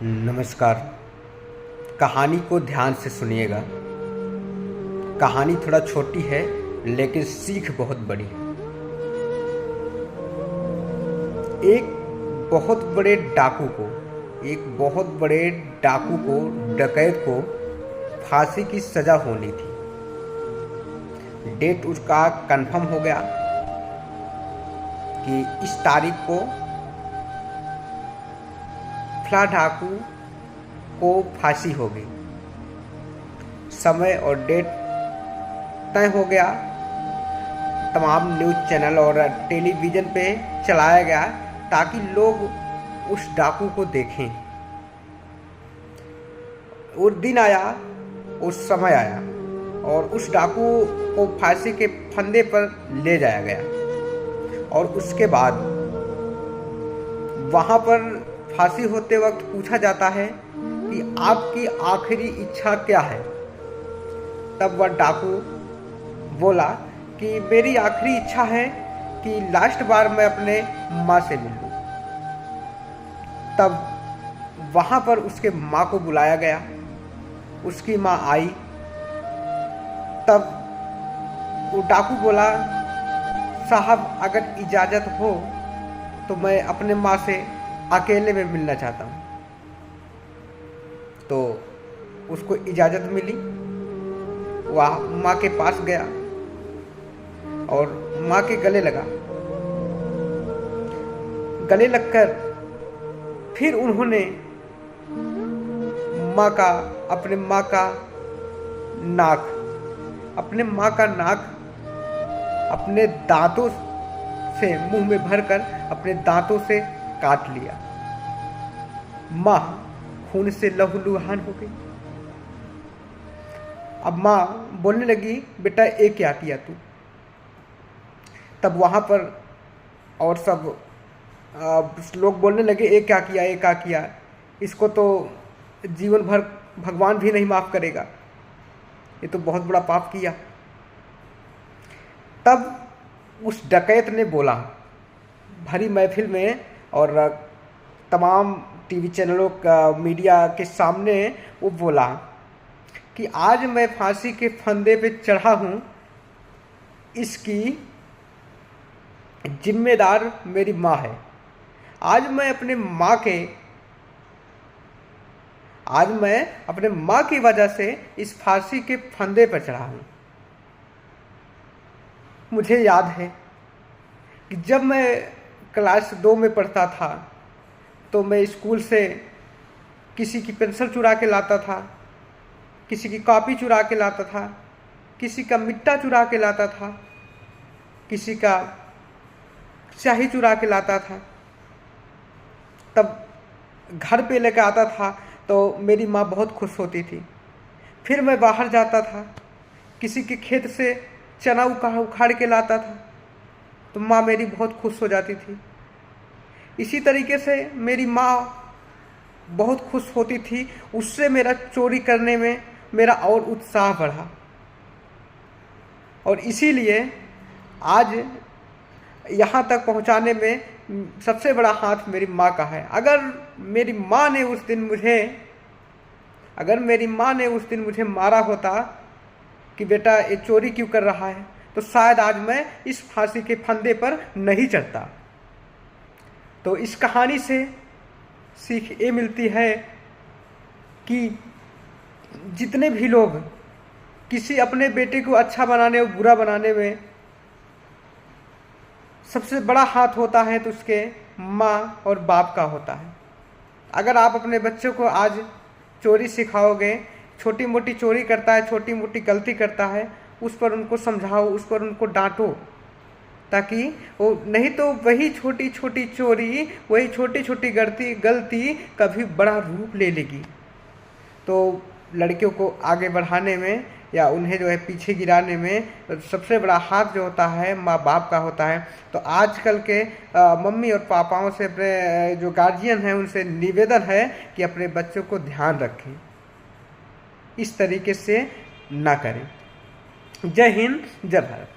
नमस्कार। कहानी को ध्यान से सुनिएगा। कहानी थोड़ा छोटी है लेकिन सीख बहुत बड़ी है। एक बहुत बड़े डाकू को डकैत को फांसी की सज़ा होनी थी। डेट उसका कंफर्म हो गया कि इस तारीख को फला डाकू को फांसी होगी। समय और डेट तय हो गया। तमाम न्यूज़ चैनल और टेलीविज़न पे चलाया गया ताकि लोग उस डाकू को देखें। और दिन आया, उस समय आया और उस डाकू को फांसी के फंदे पर ले जाया गया। और उसके बाद वहाँ पर फांसी होते वक्त पूछा जाता है कि आपकी आखिरी इच्छा क्या है। तब वह डाकू बोला कि मेरी आखिरी इच्छा है कि लास्ट बार मैं अपने माँ से मिलूं। तब वहाँ पर उसके माँ को बुलाया गया। उसकी माँ आई। तब वो डाकू बोला, साहब अगर इजाज़त हो तो मैं अपने माँ से अकेले में मिलना चाहता हूँ। तो उसको इजाज़त मिली। वह माँ के पास गया और माँ के गले लगा। गले लगकर फिर उन्होंने अपने माँ का नाक अपने दांतों से मुंह में भरकर अपने दांतों से काट लिया। माँ खून से लहूलुहान हो गई। अब माँ बोलने लगी, बेटा ये क्या किया तू। तब वहाँ पर और सब लोग बोलने लगे, ये क्या किया, इसको तो जीवन भर भगवान भी नहीं माफ़ करेगा, ये तो बहुत बड़ा पाप किया। तब उस डकैत ने बोला भरी महफिल में और तमाम टीवी चैनलों का मीडिया के सामने वो बोला कि आज मैं फांसी के फंदे पे चढ़ा हूँ, इसकी जिम्मेदार मेरी माँ है। आज मैं अपने माँ की वजह से इस फांसी के फंदे पर चढ़ा हूँ। मुझे याद है कि जब मैं क्लास 2 में पढ़ता था तो मैं स्कूल से किसी की पेंसिल चुरा के लाता था, किसी की कॉपी चुरा के लाता था, किसी का मिट्टा चुरा के लाता था, किसी का स्याही चुरा के लाता था। तब घर पे लेकर आता था तो मेरी माँ बहुत खुश होती थी। फिर मैं बाहर जाता था, किसी के खेत से चना उखाड़ के लाता था तो माँ मेरी बहुत खुश हो जाती थी। इसी तरीके से मेरी माँ बहुत खुश होती थी। उससे मेरा चोरी करने में मेरा और उत्साह बढ़ा और इसीलिए आज यहाँ तक पहुँचाने में सबसे बड़ा हाथ मेरी माँ का है। अगर मेरी माँ ने उस दिन मुझे मारा होता कि बेटा ये चोरी क्यों कर रहा है, तो शायद आज मैं इस फांसी के फंदे पर नहीं चढ़ता। तो इस कहानी से सीख ये मिलती है कि जितने भी लोग किसी अपने बेटे को अच्छा बनाने और बुरा बनाने में सबसे बड़ा हाथ होता है तो उसके माँ और बाप का होता है। अगर आप अपने बच्चों को आज चोरी सिखाओगे, छोटी मोटी चोरी करता है, छोटी मोटी गलती करता है, उस पर उनको समझाओ, उस पर उनको डांटो, ताकि वो नहीं तो वही छोटी छोटी चोरी, वही छोटी छोटी गलती कभी बड़ा रूप ले लेगी। तो लड़कियों को आगे बढ़ाने में या उन्हें जो है पीछे गिराने में सबसे बड़ा हाथ जो होता है माँ बाप का होता है। तो आजकल के मम्मी और पापाओं से, अपने जो गार्जियन हैं उनसे निवेदन है कि अपने बच्चों को ध्यान रखें, इस तरीके से ना करें। जय हिंद, जय भारत।